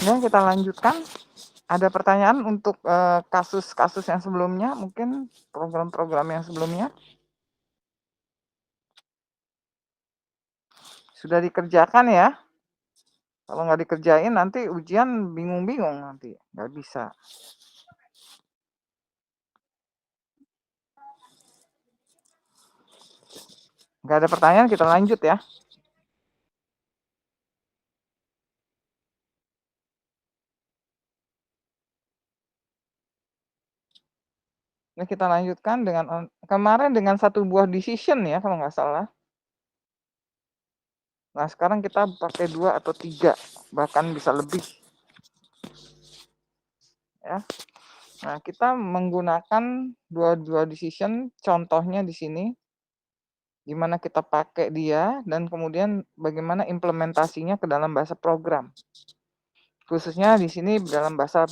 Ya, kita lanjutkan. Ada pertanyaan untuk kasus-kasus yang sebelumnya, mungkin program-program yang sebelumnya? Sudah dikerjakan ya? Kalau nggak dikerjain nanti ujian bingung-bingung nanti, nggak bisa. Nggak ada pertanyaan, kita lanjut ya. Ini kita lanjutkan dengan kemarin dengan satu buah decision ya kalau nggak salah. Nah sekarang kita pakai 2 atau 3, bahkan bisa lebih. Ya. Nah kita menggunakan dua decision, contohnya di sini, gimana kita pakai dia dan kemudian bagaimana implementasinya ke dalam bahasa program. Khususnya di sini dalam bahasa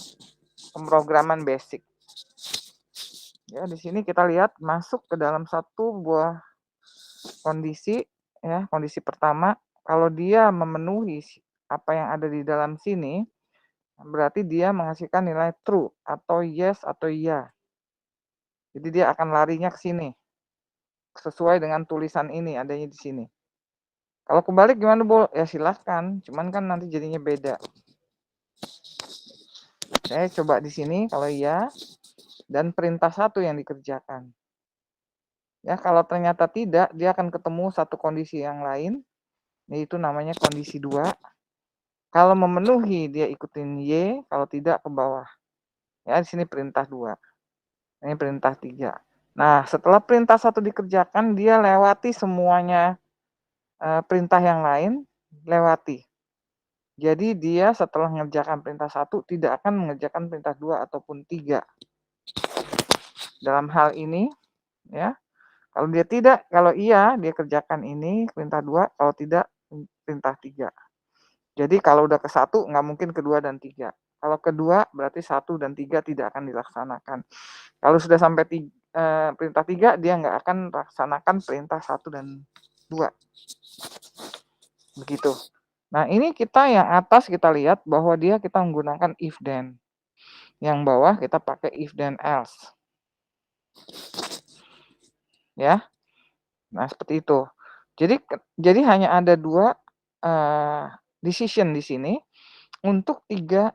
pemrograman basic. Ya, di sini kita lihat masuk ke dalam satu buah kondisi ya, kondisi pertama kalau dia memenuhi apa yang ada di dalam sini, berarti dia menghasilkan nilai true atau yes atau ya. Jadi dia akan larinya ke sini. Sesuai dengan tulisan ini adanya di sini. Kalau kebalik gimana, Bu? Ya silahkan, cuman kan nanti jadinya beda. Saya coba di sini kalau iya dan perintah 1 yang dikerjakan. Ya, kalau ternyata tidak, dia akan ketemu satu kondisi yang lain, yaitu namanya kondisi 2. Kalau memenuhi dia ikutin Y, kalau tidak ke bawah. Ya, di sini perintah 2. Ini perintah 3. Nah, setelah perintah 1 dikerjakan, dia lewati semuanya perintah yang lain, lewati. Jadi dia setelah mengerjakan perintah 1 tidak akan mengerjakan perintah 2 ataupun 3. Dalam hal ini, ya, kalau dia tidak, kalau iya dia kerjakan ini perintah 2, kalau tidak perintah 3. Jadi kalau udah ke 1 nggak mungkin kedua dan 3. Kalau kedua berarti 1 dan 3 tidak akan dilaksanakan. Kalau sudah sampai perintah 3 dia nggak akan laksanakan perintah 1 dan 2. Begitu. Nah, ini kita yang atas kita lihat bahwa kita menggunakan if then. Yang bawah kita pakai if then else. Ya. Nah, seperti itu. Jadi hanya ada 2 decision di sini untuk 3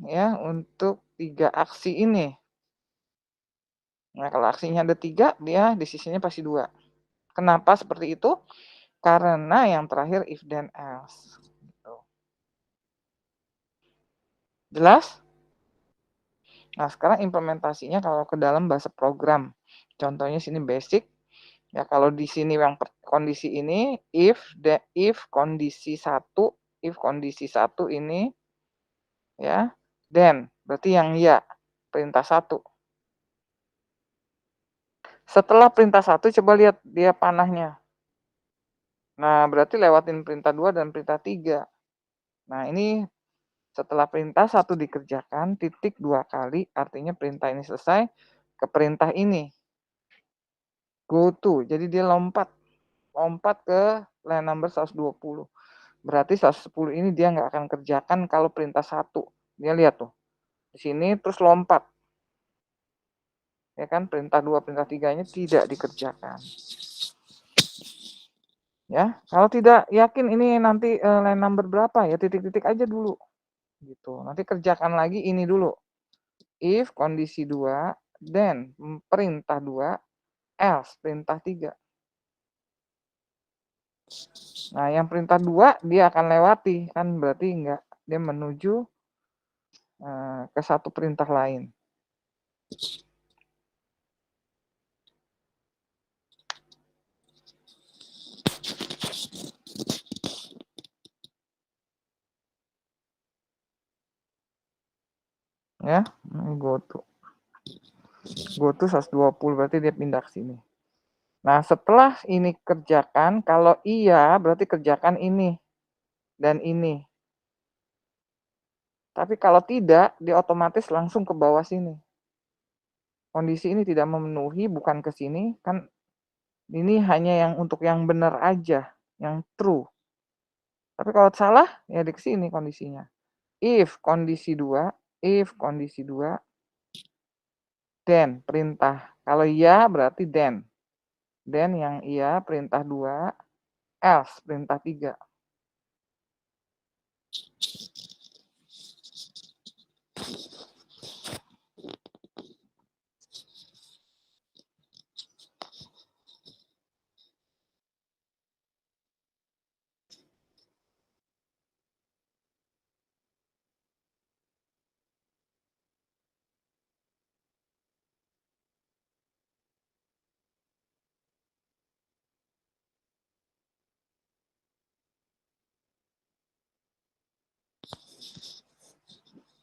ya, untuk 3 aksi ini. Nah, kalau aksinya ada 3, dia decision-nya pasti 2. Kenapa seperti itu? Karena yang terakhir if then else. Gitu. Jelas? Nah, sekarang implementasinya kalau ke dalam bahasa program. Contohnya sini basic. Ya, kalau di sini yang kondisi ini if kondisi 1, if kondisi 1 ini ya, then berarti yang ya, perintah 1. Setelah perintah 1 coba lihat dia panahnya. Nah, berarti lewatin perintah 2 dan perintah 3. Nah, ini setelah perintah 1 dikerjakan, titik 2 kali, artinya perintah ini selesai, ke perintah ini. Go to, jadi dia lompat ke line number 120. Berarti 110 ini dia nggak akan kerjakan kalau perintah 1. Dia lihat tuh, di sini terus lompat. Ya kan, perintah 2, perintah 3-nya tidak dikerjakan. Ya, kalau tidak yakin ini nanti line number berapa ya, titik-titik aja dulu. Gitu. Nanti kerjakan lagi ini dulu. If kondisi 2, then perintah 2, else perintah 3. Nah, yang perintah 2 dia akan lewati, kan berarti enggak, dia menuju ke satu perintah lain. Ya, ini go to. Go to 120 berarti dia pindah ke sini. Nah, setelah ini kerjakan, kalau iya berarti kerjakan ini dan ini. Tapi kalau tidak, dia otomatis langsung ke bawah sini. Kondisi ini tidak memenuhi, bukan ke sini, kan ini hanya yang untuk yang benar aja, yang true. Tapi kalau salah, ya di sini kondisinya. If kondisi 2, then perintah. Kalau iya berarti then. Then yang iya perintah 2, else perintah 3.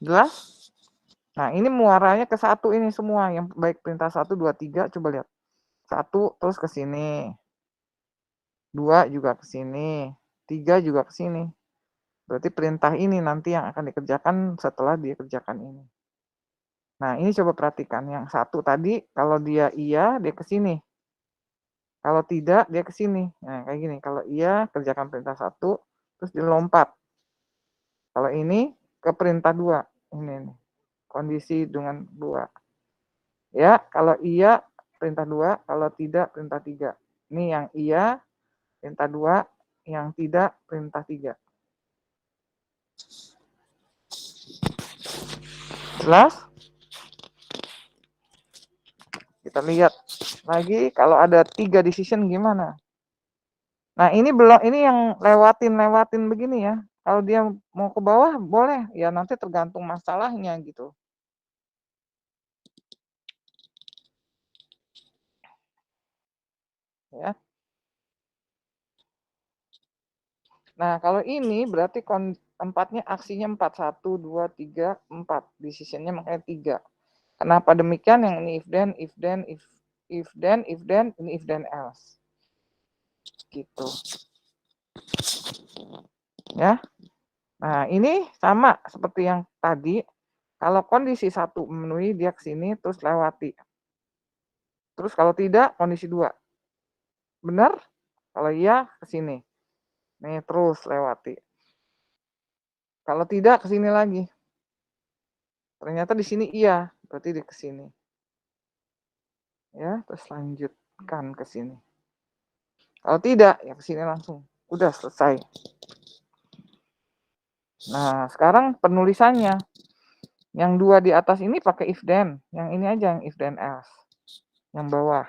Jelas? Nah, ini muaranya ke 1 ini semua, yang baik perintah 1, 2, 3, coba lihat. 1 terus ke sini. 2 juga ke sini. 3 juga ke sini. Berarti perintah ini nanti yang akan dikerjakan setelah dia kerjakan ini. Nah, ini coba perhatikan. Yang 1 tadi, kalau dia iya, dia ke sini. Kalau tidak, dia ke sini. Nah, kayak gini. Kalau iya, kerjakan perintah 1, terus dia lompat. Kalau ini, ke perintah 2. Ini nih. Kondisi dengan 2. Ya, kalau iya, perintah 2. Kalau tidak, perintah 3. Ini yang iya, perintah 2. Yang tidak, perintah 3. Jelas? Kita lihat lagi kalau ada 3 decision gimana. Nah, ini belum, ini yang lewatin begini ya. Kalau dia mau ke bawah boleh, ya nanti tergantung masalahnya gitu. Ya. Nah, kalau ini berarti tempatnya aksinya 4, 1, 2, 3, 4. Decisionnya makanya 3. Kenapa demikian? Yang ini if then, ini if then else. Gitu. Ya. Nah, ini sama seperti yang tadi. Kalau kondisi 1 memenuhi, dia ke sini terus lewati. Terus kalau tidak, kondisi 2. Benar? Kalau iya, ke sini. Nih, terus lewati. Kalau tidak, ke sini lagi. Ternyata di sini iya, berarti dia ke sini. Ya, terus lanjutkan ke sini. Kalau tidak, ya ke sini langsung. Udah selesai. Nah, sekarang penulisannya. Yang 2 di atas ini pakai if then. Yang ini aja yang if then else. Yang bawah.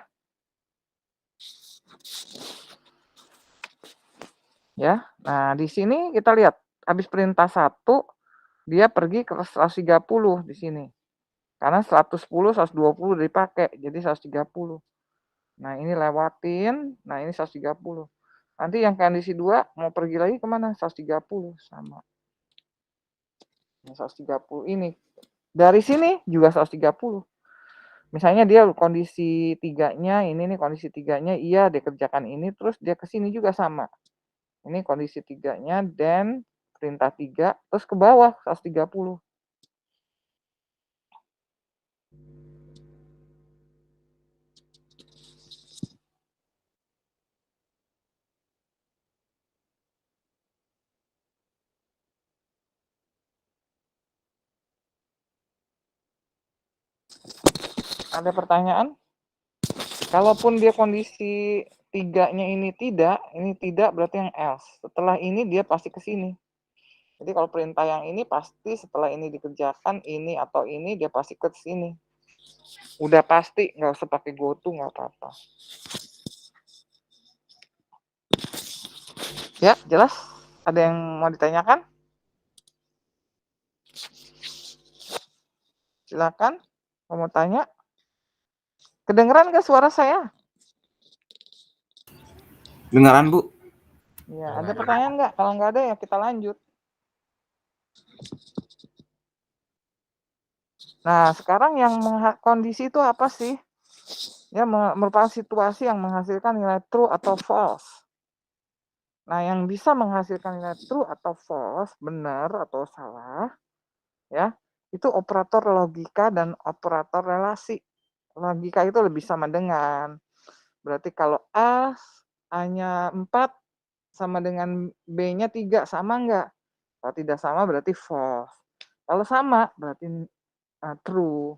Ya. Nah, di sini kita lihat habis perintah 1, dia pergi ke 130 di sini. Karena 110, 120 udah dipakai, jadi 130. Nah, ini lewatin, nah ini 130. Nanti yang kondisi 2 mau pergi lagi kemana? 130 sama. Nah, 130 ini. Dari sini juga 130. Misalnya dia kondisi 3-nya, ini nih kondisi 3-nya, iya dia kerjakan ini, terus dia ke sini juga sama. Ini kondisi 3-nya, dan perintah 3, terus ke bawah 130. Ada pertanyaan? Kalaupun dia kondisi 3-nya ini tidak berarti yang else. Setelah ini dia pasti ke sini. Jadi kalau perintah yang ini pasti setelah ini dikerjakan, ini atau ini dia pasti ke sini. Udah pasti, nggak usah pakai go to, nggak apa-apa. Ya, jelas? Ada yang mau ditanyakan? Silakan. Mau tanya? Kedengeran nggak suara saya? Dengaran, Bu. Ya, ada pertanyaan nggak? Kalau nggak ada ya kita lanjut. Nah, sekarang yang kondisi itu apa sih? Ya, merupakan situasi yang menghasilkan nilai true atau false. Nah, yang bisa menghasilkan nilai true atau false, benar atau salah, ya, itu operator logika dan operator relasi. Logika itu lebih sama dengan, berarti kalau A-nya 4, sama dengan B-nya 3, sama nggak? Kalau tidak sama berarti false. Kalau sama berarti true.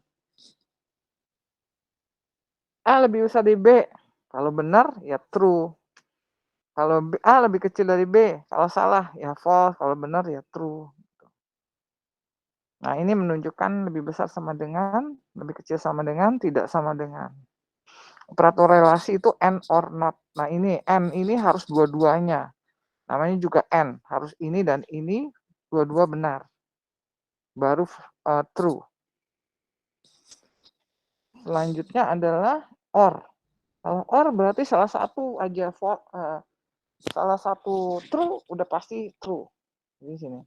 A lebih besar dari B. Kalau benar ya true. Kalau A lebih kecil dari B, kalau salah ya false, kalau benar ya true. Nah, ini menunjukkan lebih besar sama dengan, lebih kecil sama dengan, tidak sama dengan. Operator relasi itu and or not. Nah, ini and ini harus dua-duanya. Namanya juga and, harus ini dan ini dua-dua benar. Baru true. Selanjutnya adalah or. Kalau or berarti salah satu aja salah satu true udah pasti true. Di sini.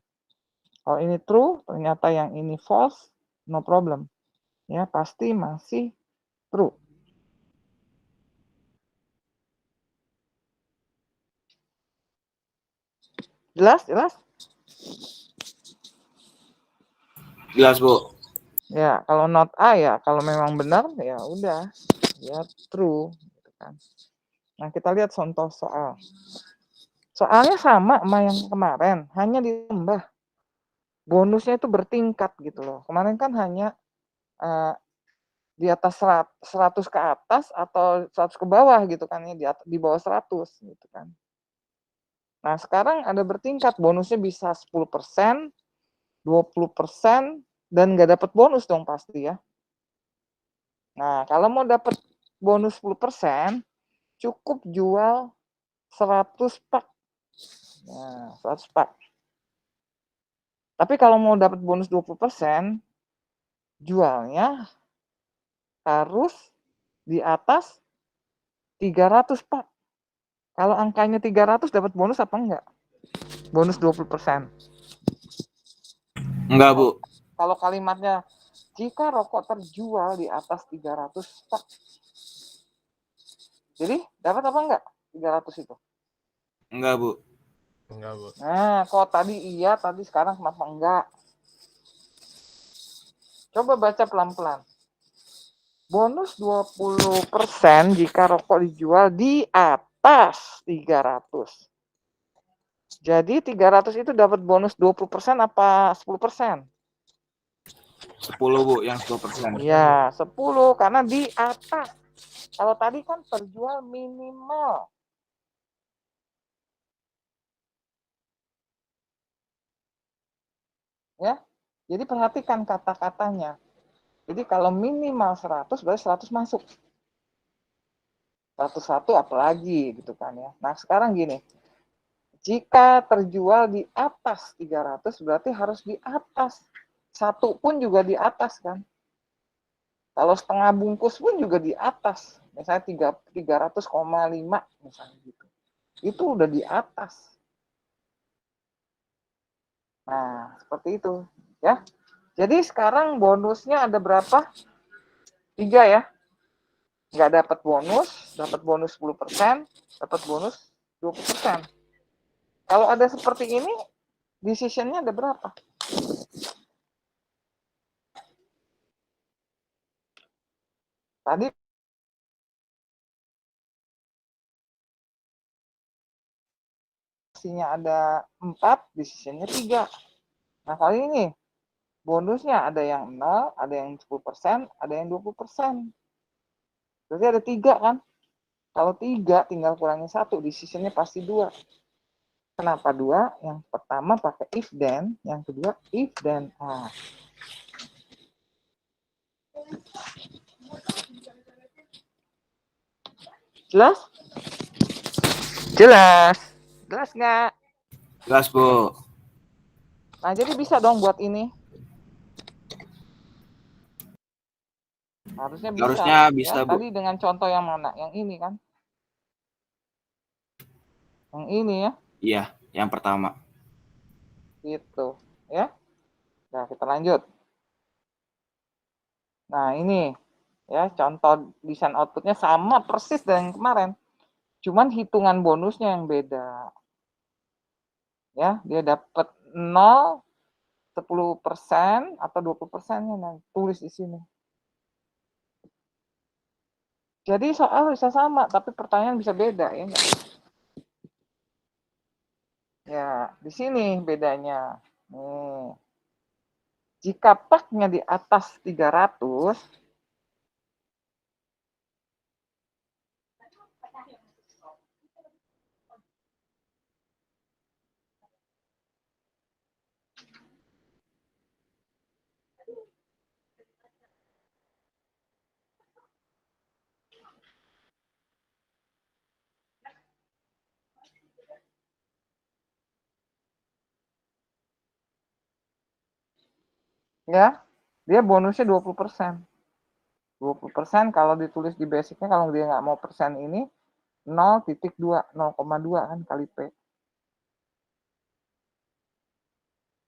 Kalau ini true, ternyata yang ini false, no problem. Ya, pasti masih true. Jelas? Jelas? Jelas, Bu. Ya, kalau not A ya, kalau memang benar ya udah, ya true. Gitu kan. Nah, kita lihat contoh soal. Soalnya sama sama yang kemarin, hanya ditambah. Bonusnya itu bertingkat gitu loh. Kemarin kan hanya di atas 100 ke atas atau 100 ke bawah gitu kan ya, di bawah 100 gitu kan. Nah, sekarang ada bertingkat, bonusnya bisa 10%, 20%, dan nggak dapat bonus dong pasti ya. Nah, kalau mau dapat bonus 10%, cukup jual 100 pak. Nah, 100 pak. Tapi kalau mau dapat bonus 20%, jualnya harus di atas 300 pak. Kalau angkanya 300 dapat bonus apa enggak? Bonus 20%. Enggak, Bu. Kalau kalimatnya, jika rokok terjual di atas 300 pak. Jadi, dapat apa enggak 300 itu? Enggak, Bu. Enggak, Bu. Nah, kok tadi iya, tadi sekarang kenapa enggak? Coba baca pelan-pelan. Bonus 20% jika rokok dijual di atas 300. Jadi 300 itu dapat bonus 20% apa 10%? 10, Bu, yang 10%. Iya, 10 karena di atas. Kalau tadi kan terjual minimal. Ya. Jadi perhatikan kata-katanya. Jadi kalau minimal 100 berarti 100 masuk. 101 apalagi gitu kan ya. Nah, sekarang gini. Jika terjual di atas 300 berarti harus di atas. Satu pun juga di atas kan. Kalau setengah bungkus pun juga di atas. Misalnya 300,5 misalnya gitu. Itu udah di atas. Nah, seperti itu ya. Jadi sekarang bonusnya ada berapa? 3 ya. Nggak dapat bonus 10%, dapat bonus 20%. Kalau ada seperti ini, decision-nya ada berapa? Tadi decision-nya ada 4, decision-nya 3. Nah, kali ini bonusnya ada yang 0, ada yang 10%, ada yang 20%. Berarti ada 3 kan? Kalau 3 tinggal kurangi 1, decision-nya pasti 2. Kenapa 2? Yang pertama pakai if then, yang kedua if then. Jelas? Jelas. Jelas nggak? Jelas, Bu. Nah, jadi bisa dong buat ini. Harusnya bisa. Ya, Bu. tadi dengan contoh yang mana? Yang ini kan? Yang ini ya? Iya, yang pertama. Gitu, ya. Nah, kita lanjut. Nah, ini ya contoh desain outputnya sama persis dengan kemarin. Cuman hitungan bonusnya yang beda. Ya, dia dapat 0, 10% atau 20%-nya. Nah, tulis di sini. Jadi soal bisa sama, tapi pertanyaan bisa beda ya enggak? Ya, di sini bedanya. Nih. Jika PAK-nya di atas 300, ya, dia bonusnya 20%. 20% kalau ditulis di basicnya, kalau dia nggak mau persen ini, 0,2, 0,2 kan kali P.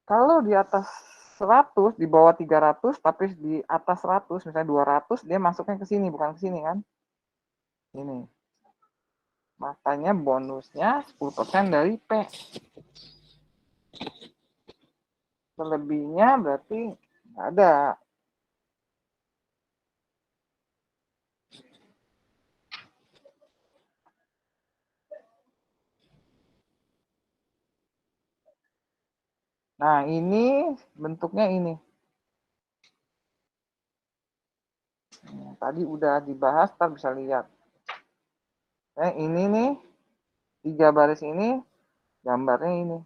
Kalau di atas 100, di bawah 300, tapi di atas 100, misalnya 200, dia masuknya ke sini, bukan ke sini kan? Ini. Makanya bonusnya 10% dari P. Selebihnya berarti nggak ada. Nah, ini bentuknya ini. Tadi udah dibahas, ntar bisa lihat. Ini nih, 3 baris ini, gambarnya ini.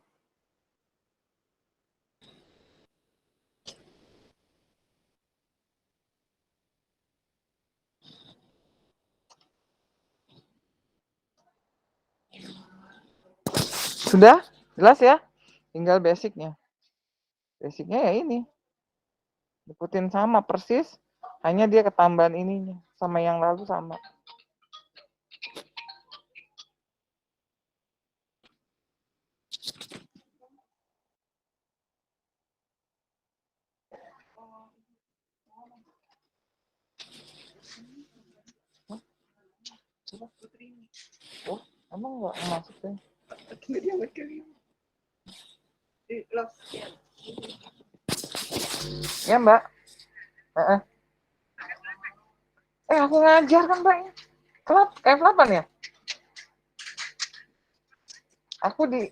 Sudah? Jelas ya? Tinggal basicnya. Basicnya ya ini. Ikutin sama persis, hanya dia ketambahan ininya. Sama yang lalu sama. Oh, emang nggak masuknya? Ya Mbak. Aku ngajar kan Mbak. F8 ya? Aku di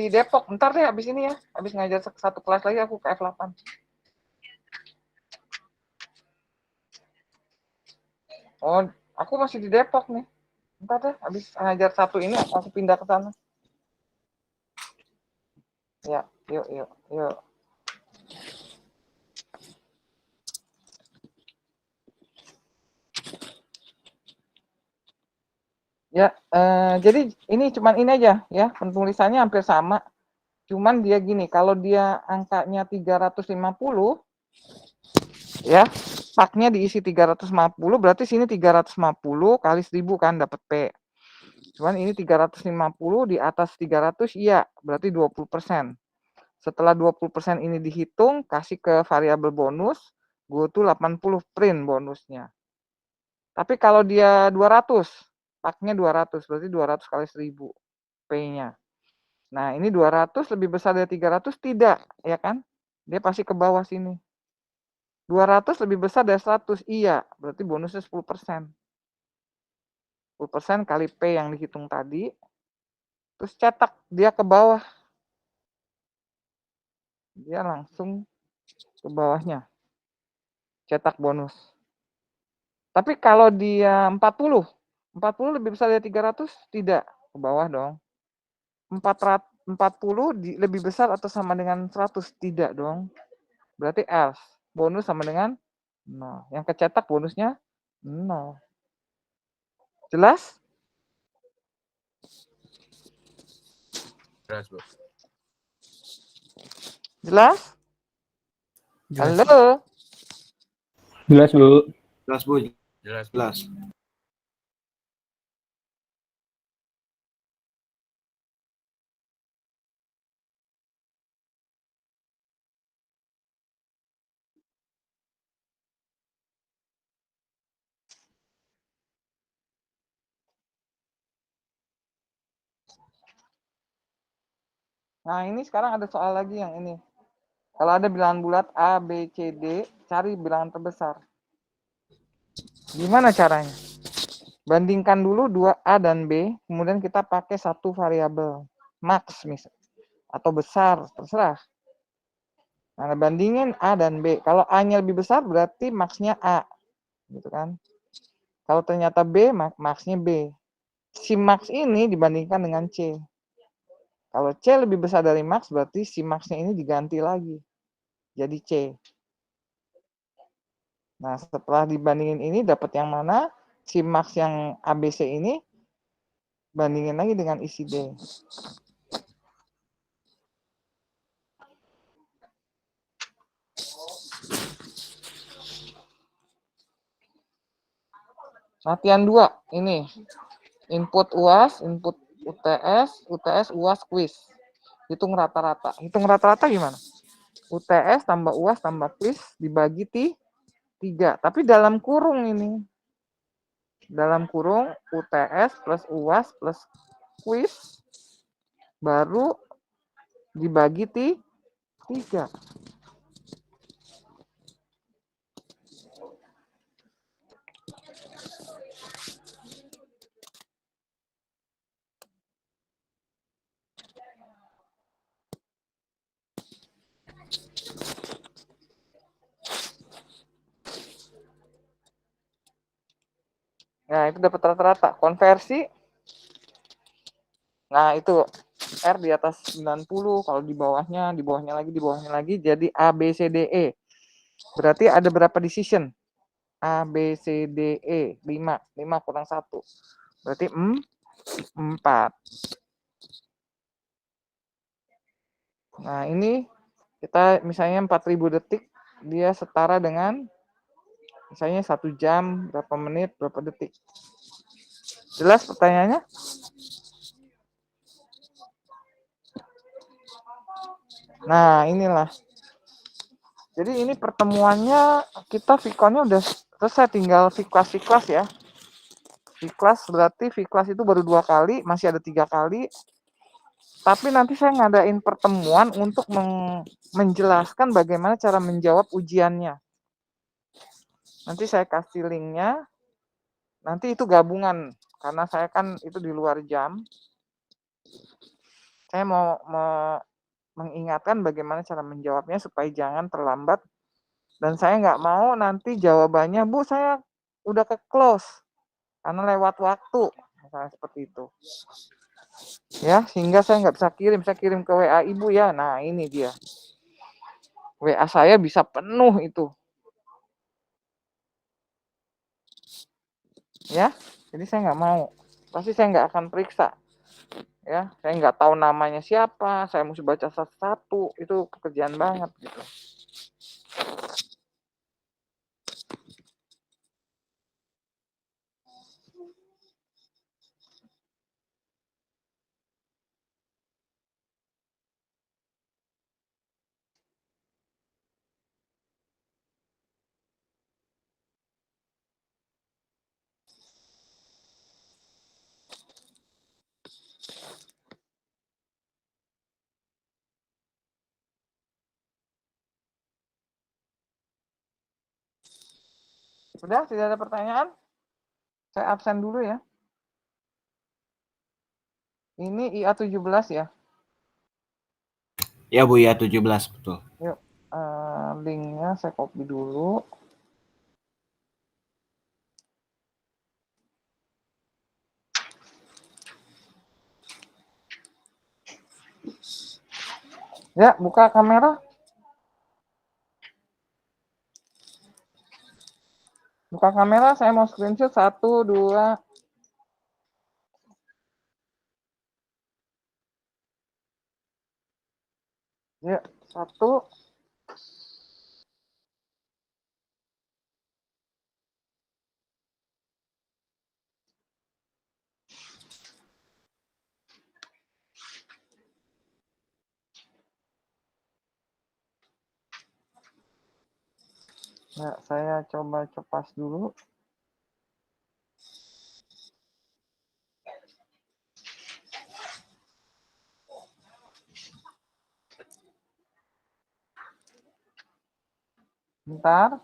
Depok. Ntar deh abis ini ya. Abis ngajar satu kelas lagi aku ke F8. Oh, aku masih di Depok nih. Ntar deh abis ngajar satu ini aku pindah ke sana. Ya, yuk. Ya, jadi ini cuman ini aja ya, penulisannya hampir sama. Cuman dia gini, kalau dia angkanya 350, ya, paknya diisi 350, berarti sini 350 kali 1000 kan dapat P. Cuman ini 350 di atas 300, iya, berarti 20%. Setelah 20% ini dihitung, kasih ke variabel bonus, gue tuh 80 print bonusnya. Tapi kalau dia 200, paknya 200, berarti 200 kali 1000 P-nya. Nah, ini 200 lebih besar dari 300? Tidak, ya kan? Dia pasti ke bawah sini. 200 lebih besar dari 100? Iya, berarti bonusnya 10%. 10% kali P yang dihitung tadi, terus cetak dia ke bawah. Dia langsung ke bawahnya. Cetak bonus. Tapi kalau dia 40 lebih besar dari 300? Tidak, ke bawah dong. 40 lebih besar atau sama dengan 100? Tidak dong. Berarti else. Bonus sama dengan 0. Yang kecetak bonusnya 0. Jelas? Jelas, Bu. Jelas? Jelas. Halo? Jelas, Bu. Jelas, Bu. Jelas. Nah, ini sekarang ada soal lagi yang ini. Kalau ada bilangan bulat A, B, C, D, cari bilangan terbesar. Gimana caranya? Bandingkan dulu 2A dan B, kemudian kita pakai satu variabel. Max misalnya. atau besar, terserah. Nah, bandingin A dan B. Kalau A-nya lebih besar berarti max-nya A, gitu kan. Kalau ternyata B, max-nya B. Si max ini dibandingkan dengan C. Kalau C lebih besar dari max, berarti si max-nya ini diganti lagi. Jadi C. Nah, setelah dibandingin ini, dapat yang mana? Si max yang ABC ini, bandingin lagi dengan isi D. Latihan 2, ini. Input UAS, input UTS, UTS, UAS, quiz. Hitung rata-rata. Hitung rata-rata gimana? UTS tambah UAS tambah quiz dibagi 3. Tapi dalam kurung ini. Dalam kurung UTS plus UAS plus quiz baru dibagi 3. Nah, itu dapat rata-rata. Konversi. Nah, itu R di atas 90, kalau di bawahnya lagi jadi A, B, C, D, E. Berarti ada berapa decision? A, B, C, D, E. 5. 5 kurang 1. Berarti 4. Nah, ini kita misalnya 4000 detik, dia setara dengan misalnya 1 jam, berapa menit, berapa detik. Jelas pertanyaannya? Nah, inilah. Jadi ini pertemuannya, kita Vcon-nya udah selesai, tinggal V-class ya. V-class berarti V-class itu baru 2 kali, masih ada 3 kali. Tapi nanti saya ngadain pertemuan untuk menjelaskan bagaimana cara menjawab ujiannya. Nanti saya kasih linknya. Nanti itu gabungan, karena saya kan itu di luar jam. Saya mau mengingatkan bagaimana cara menjawabnya supaya jangan terlambat. Dan saya nggak mau nanti jawabannya, Bu, saya udah ke close karena lewat waktu, misalnya seperti itu. Ya, sehingga saya nggak bisa kirim. Saya kirim ke WA Ibu ya. Nah, ini dia. WA saya bisa penuh itu. Ya, jadi saya nggak mau. Pasti saya nggak akan periksa. Ya, saya nggak tahu namanya siapa. Saya mesti baca satu-satu. Itu pekerjaan banget gitu. Sudah, tidak ada pertanyaan? Saya absen dulu ya. Ini IA 17 ya. Ya Bu, ya 17 betul. Yuk, linknya saya copy dulu. Ya, buka kamera. Buka kamera, saya mau screenshot 1, 2. Ya, 1. Ya, saya coba cepas dulu. Bentar.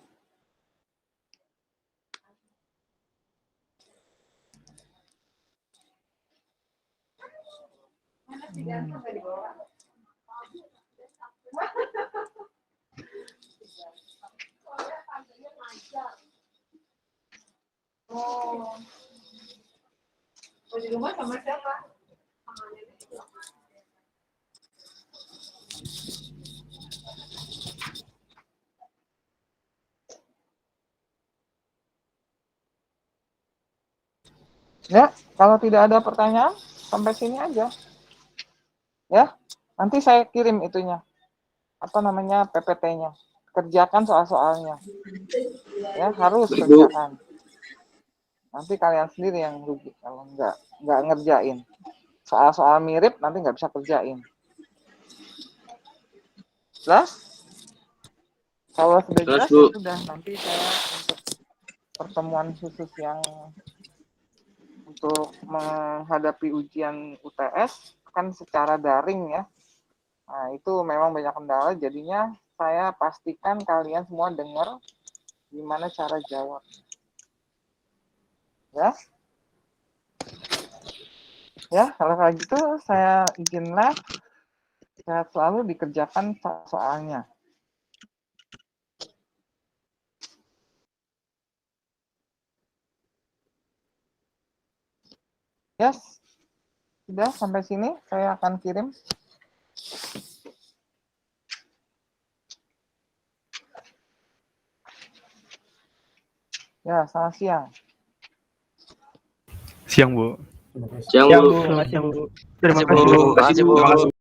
Ya, kalau tidak ada pertanyaan, sampai sini aja. Ya, nanti saya kirim itunya. Apa namanya, PPT-nya. Kerjakan soal-soalnya. Ya, harus Baik, Bu. kerjakan. Nanti kalian sendiri yang rugi kalau nggak ngerjain. Soal-soal mirip nanti nggak bisa kerjain. Jelas? Kalau sudah Jelas, jelas, Bu. ya sudah. Nanti saya untuk pertemuan khusus yang untuk menghadapi ujian UTS kan secara daring ya. Nah, itu memang banyak kendala, jadinya saya pastikan kalian semua dengar gimana cara jawab. Ya. Ya, kalau kayak gitu saya izin live. Sehat selalu, dikerjakan soalnya. Yes. Sudah sampai sini saya akan kirim. Ya, selamat siang. Siang, Bu. Siang, Siang, Bu. Bu. Terima kasih, Bu. Terima kasih, Bu. Terima kasih, Bu.